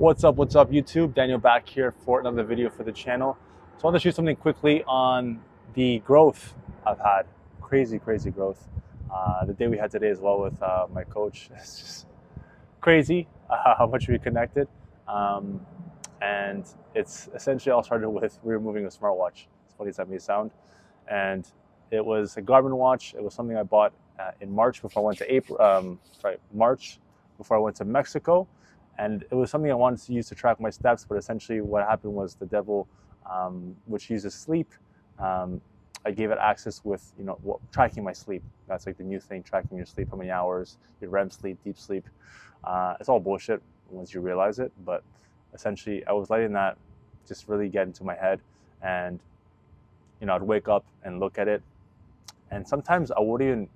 What's up YouTube? Daniel back here for another video for the channel. So I want to shoot something quickly on the growth I've had. Crazy growth. The day we had today as well with my coach. It's just crazy how much we connected. And it's essentially all started with removing a smartwatch. It's funny as that may sound. And it was a Garmin watch. It was something I bought in March before I went to March before I went to Mexico. And it was something I wanted to use to track my steps, but essentially what happened was the devil, which uses sleep, I gave it access with, tracking my sleep. That's like the new thing, tracking your sleep, how many hours, your REM sleep, deep sleep. It's all bullshit once you realize it, but essentially I was letting that just really get into my head. And, I'd wake up and look at it. And sometimes I wouldn't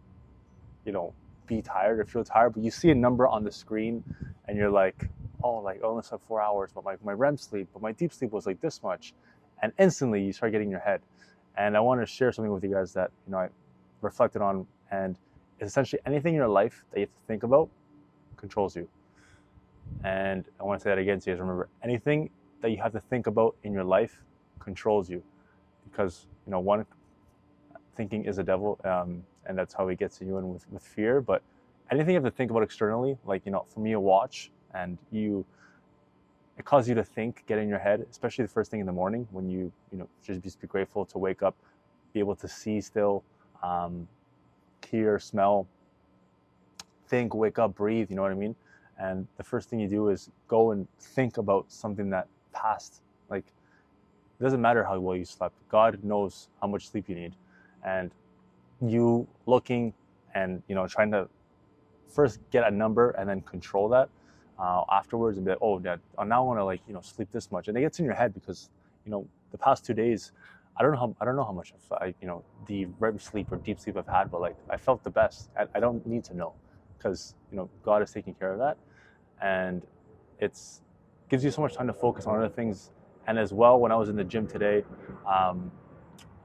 even, be tired or feel tired, but you see a number on the screen and you're like, oh, I only slept 4 hours, but my REM sleep, but my deep sleep was like this much. And instantly you start getting in your head. And I want to share something with you guys that, I reflected on, and it's essentially anything in your life that you have to think about controls you. And I want to say that again so you guys remember, anything that you have to think about in your life controls you. Because, one, thinking is a devil, and that's how he gets you in with fear. But anything you have to think about externally, like, for me, a watch, and it causes you to think, get in your head, especially the first thing in the morning when you just be grateful to wake up, be able to see still, hear, smell, think, wake up, breathe, you know what I mean? And the first thing you do is go and think about something that passed. Like, it doesn't matter how well you slept. God knows how much sleep you need. And you looking and, trying to first get a number and then control that afterwards and be like, oh, Dad, now I want to sleep this much. And it gets in your head because, the past 2 days, I don't know how much of the REM sleep or deep sleep I've had, but I felt the best. I don't need to know because, God is taking care of that. And it's gives you so much time to focus on other things. And as well, when I was in the gym today,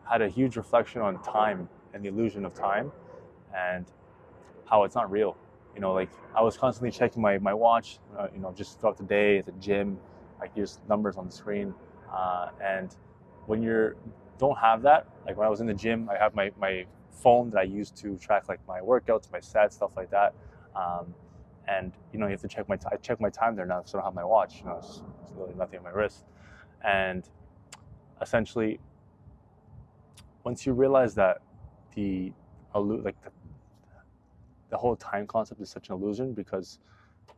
had a huge reflection on time and the illusion of time and how it's not real. I was constantly checking my watch, just throughout the day at the gym, there's numbers on the screen. And when you don't have that, like when I was in the gym, I have my phone that I use to track my workouts, my sets, stuff like that. And you have to check I check my time there now because I don't have my watch. It's really nothing on my wrist. And essentially, once you realize that the whole time concept is such an illusion, because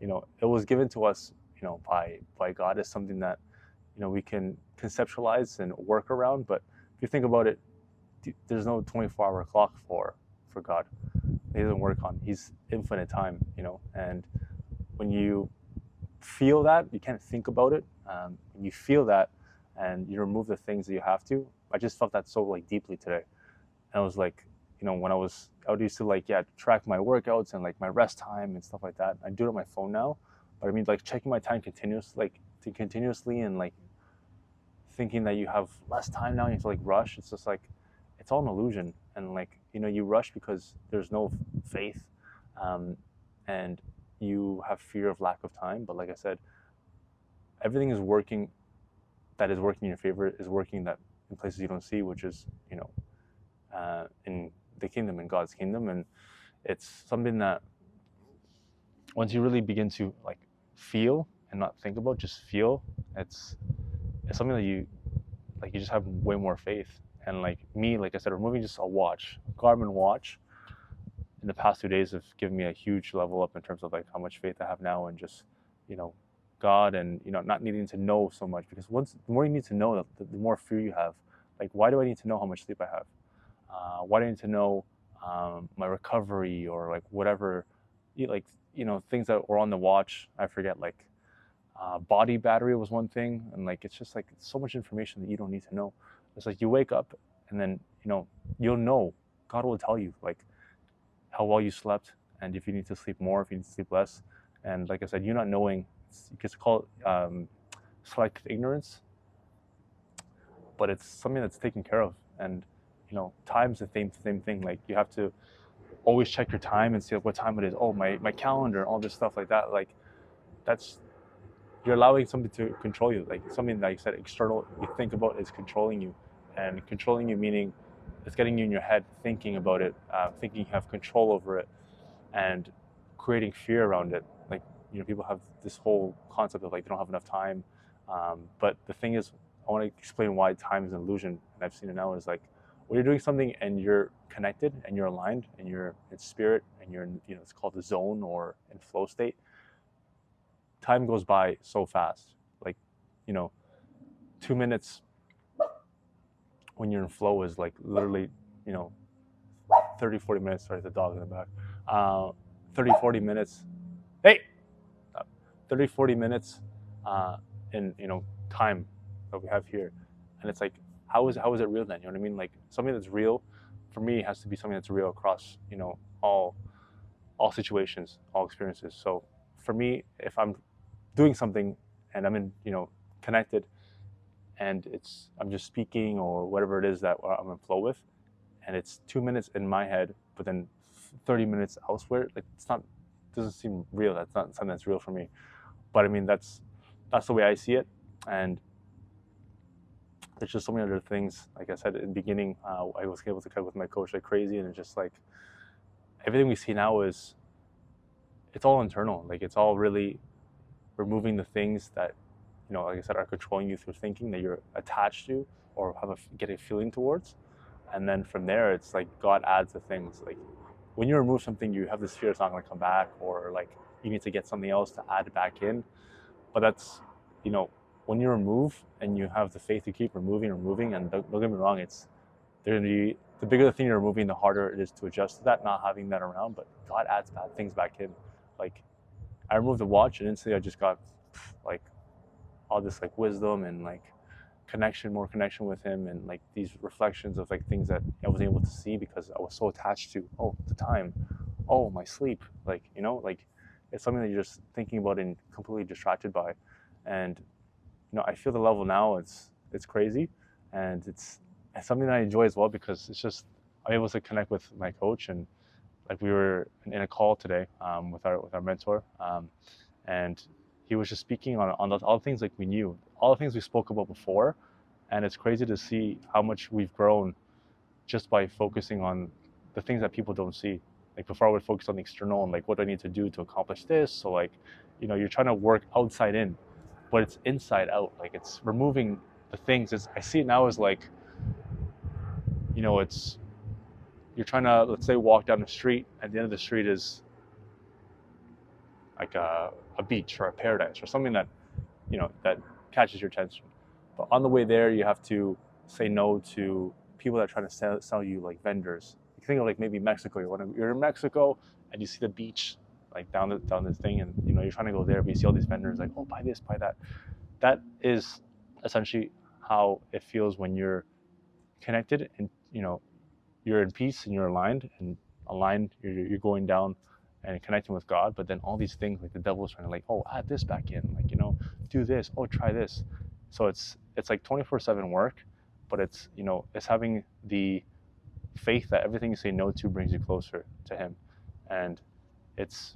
it was given to us by God as something that we can conceptualize and work around. But if you think about it, there's no 24-hour clock for God. He doesn't work on. He's infinite time. And when you feel that, you can't think about it. When you feel that and you remove the things that you have to, I just felt that so deeply today. And I was like, when I would used to track my workouts and my rest time and stuff like that. I do it on my phone now, but I mean checking my time continuously and thinking that you have less time now, you have to rush. It's just it's all an illusion. And you rush because there's no faith, and you have fear of lack of time. But like I said, everything is working. That is working in your favor is working that in places you don't see, which is in the kingdom, in God's kingdom. And it's something that once you really begin to feel and not think about, just feel, it's something that you just have way more faith. And me, like I said, removing just a Garmin watch in the past 2 days have given me a huge level up in terms of how much faith I have now, and just God, and not needing to know so much, because the more you need to know, the more fear you have. Why do I need to know how much sleep I have? Why do I need to know my recovery, or whatever, things that were on the watch? I forget, body battery was one thing, and it's just it's so much information that you don't need to know. It's you wake up and then you'll know. God will tell you how well you slept, and if you need to sleep more, if you need to sleep less. And like I said, you not knowing, you can call it selective ignorance, but it's something that's taken care of. And time's the same thing. You have to always check your time and see what time it is. Oh, my calendar, all this stuff like that. That's you're allowing something to control you, like something like you said, external, you think about is controlling you. And controlling you meaning it's getting you in your head, thinking about it, thinking you have control over it, and creating fear around it. Like, people have this whole concept of like they don't have enough time. But the thing is, I want to explain why time is an illusion, and I've seen it now, is like when you're doing something and you're connected and you're aligned and you're in spirit and you're in, it's called the zone or in flow state, time goes by so fast. Like, 2 minutes when you're in flow is like literally, 30, 40 minutes. Sorry, the dog in the back. 30, 40 minutes. Hey! 30, 40 minutes in, time that we have here. And it's like, how is it real then? You know what I mean? Like something that's real, for me, has to be something that's real across, all situations, all experiences. So for me, if I'm doing something and I'm in, connected, and I'm just speaking or whatever it is that I'm in flow with, and it's 2 minutes in my head, but then 30 minutes elsewhere, like doesn't seem real. That's not something that's real for me. But I mean, that's the way I see it. And there's just so many other things. Like I said in the beginning, I was able to connect with my coach like crazy, and it's just like everything we see now it's all internal. Like it's all really removing the things that, like I said, are controlling you through thinking that you're attached to or get a feeling towards. And then from there, it's like God adds the things. Like when you remove something, you have this fear it's not going to come back, or like you need to get something else to add back in. But that's, when you remove and you have the faith to keep removing, and don't get me wrong, the bigger the thing you're removing, the harder it is to adjust to that, not having that around. But God adds bad things back in. Like I removed the watch and instantly I just got like all this like wisdom and like more connection with him, and like these reflections of like things that I wasn't able to see because I was so attached to the time, my sleep, like like it's something that you're just thinking about and completely distracted by. And I feel the level now, it's crazy, and it's something that I enjoy as well, because it's just I'm able to connect with my coach. And like we were in a call today with our mentor, and he was just speaking on all the things like we knew, all the things we spoke about before. And it's crazy to see how much we've grown just by focusing on the things that people don't see. Like before I would focus on the external and like what do I need to do to accomplish this. So like, you're trying to work outside in, but it's inside out. Like it's removing the things. I see it now as like, it's, you're trying to, let's say, walk down the street. At the end of the street is like a beach or a paradise or something that, that catches your attention. But on the way there, you have to say no to people that are trying to sell you like vendors. You think of like maybe Mexico. You're in Mexico and you see the beach like down this thing, and you're trying to go there, but you see all these vendors like, buy this, buy that. That is essentially how it feels when you're connected and you're in peace and you're aligned. You're going down and connecting with God. But then all these things, like the devil's trying to like, add this back in, like do this, try this. So it's like 24/7 work, but it's it's having the faith that everything you say no to brings you closer to him. And it's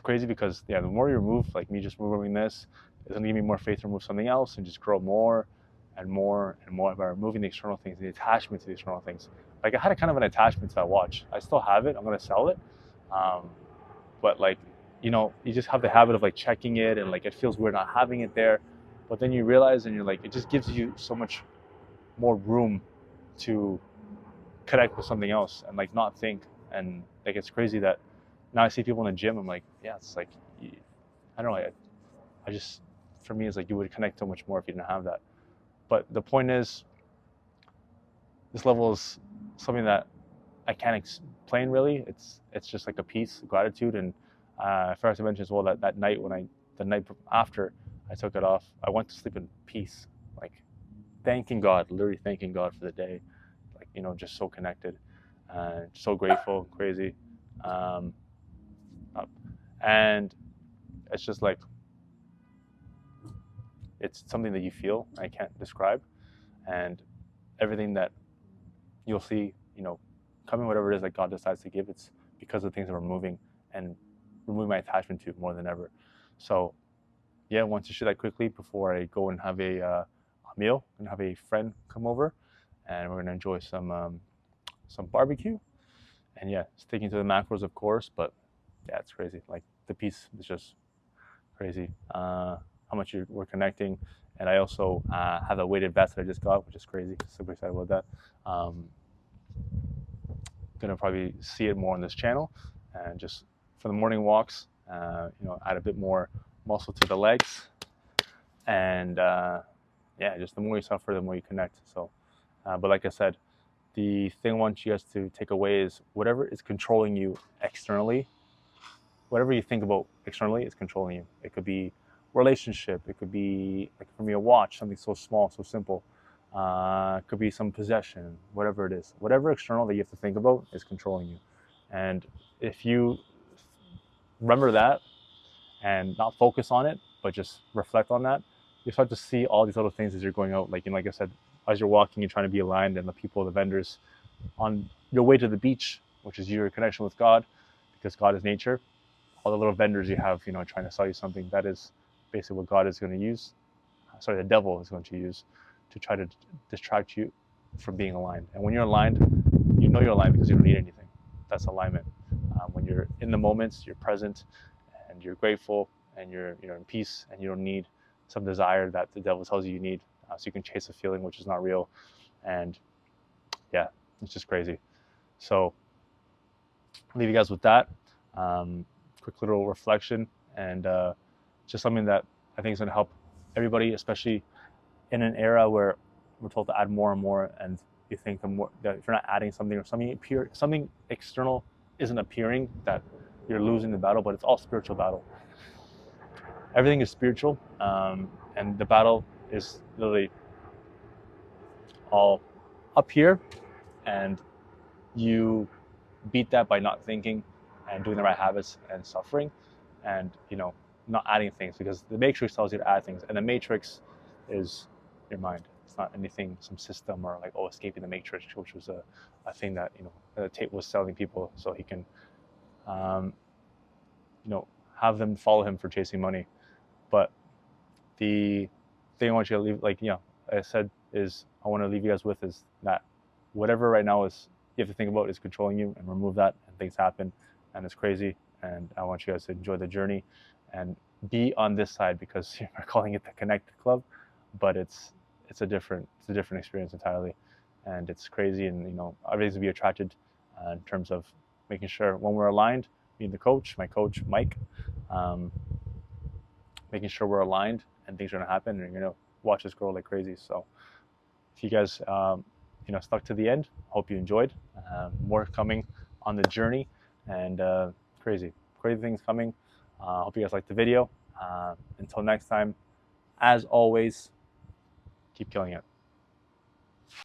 crazy because the more you remove, like me just removing this, it's gonna give me more faith to remove something else and just grow more and more and more by removing the external things, the attachment to the external things. Like I had a kind of an attachment to that watch. I still have it. I'm gonna sell it, but like you just have the habit of like checking it, and like it feels weird not having it there. But then you realize, and you're like, it just gives you so much more room to connect with something else and like not think. And like it's crazy that now I see people in the gym. I'm like, yeah, it's like I don't know. I just, for me, it's like you would connect so much more if you didn't have that. But the point is, this level is something that I can't explain really. It's just like a peace, gratitude. And I forgot to mention as well that night the night after I took it off, I went to sleep in peace, like thanking God, literally thanking God for the day, like just so connected, so grateful, crazy, and it's just like it's something that you feel I can't describe, and everything that you'll see, coming, whatever it is that God decides to give, it's because of the things that we're moving and removing my attachment to more than ever. So yeah, once to shoot that quickly before I go and have a meal. I'm gonna have a friend come over, and we're gonna enjoy some barbecue. And yeah, sticking to the macros, of course. But yeah, it's crazy. Like the piece is just crazy. How much we're connecting, and I also have a weighted vest that I just got, which is crazy. Super excited about that. Gonna probably see it more on this channel, and just for the morning walks, add a bit more muscle to the legs, and yeah, just the more you suffer, the more you connect. So, but like I said, the thing I want you guys to take away is whatever is controlling you externally, whatever you think about externally is controlling you. It could be relationship, it could be like for me a watch, something so small, so simple. It could be some possession, whatever it is. Whatever external that you have to think about is controlling you. And if you remember that and not focus on it, but just reflect on that, you start to see all these little things as you're going out. Like, like I said, as you're walking, you're trying to be aligned, and the people, the vendors, on your way to the beach, which is your connection with God, because God is nature. All the little vendors you have, trying to sell you something, that is basically what God is going to use. Sorry, the devil is going to use to try to distract you from being aligned. And when you're aligned, you know you're aligned because you don't need anything. That's alignment. When you're in the moments, you're present, and you're grateful, and you're in peace, and you don't need some desire that the devil tells you need, so you can chase a feeling which is not real. And yeah, it's just crazy. So I'll leave you guys with that. Quick little reflection, and just something that I think is going to help everybody, especially in an era where we're told to add more and more, and you think the more that if you're not adding something, or something external isn't appearing, that you're losing the battle. But it's all spiritual battle. Everything is spiritual, and the battle is literally all up here, and you beat that by not thinking and doing the right habits and suffering, and not adding things, because the matrix tells you to add things, and the matrix is your mind. It's not anything, some system, or like, escaping the matrix, which was a thing that Tate was selling people so he can have them follow him for chasing money. But the thing I want you to leave, like I said, is I want to leave you guys with is that whatever right now is you have to think about is controlling you, and remove that, and things happen, and it's crazy. And I want you guys to enjoy the journey and be on this side, because we're calling it the Connected Club, but it's a different experience entirely, and it's crazy. And everything's to be attracted in terms of making sure when we're aligned, me and my coach Mike, making sure we're aligned, and things are gonna happen, and you're gonna watch us grow like crazy. So if you guys stuck to the end, hope you enjoyed. More coming on the journey, and crazy things coming. Hope you guys liked the video. Until next time, as always, keep killing it.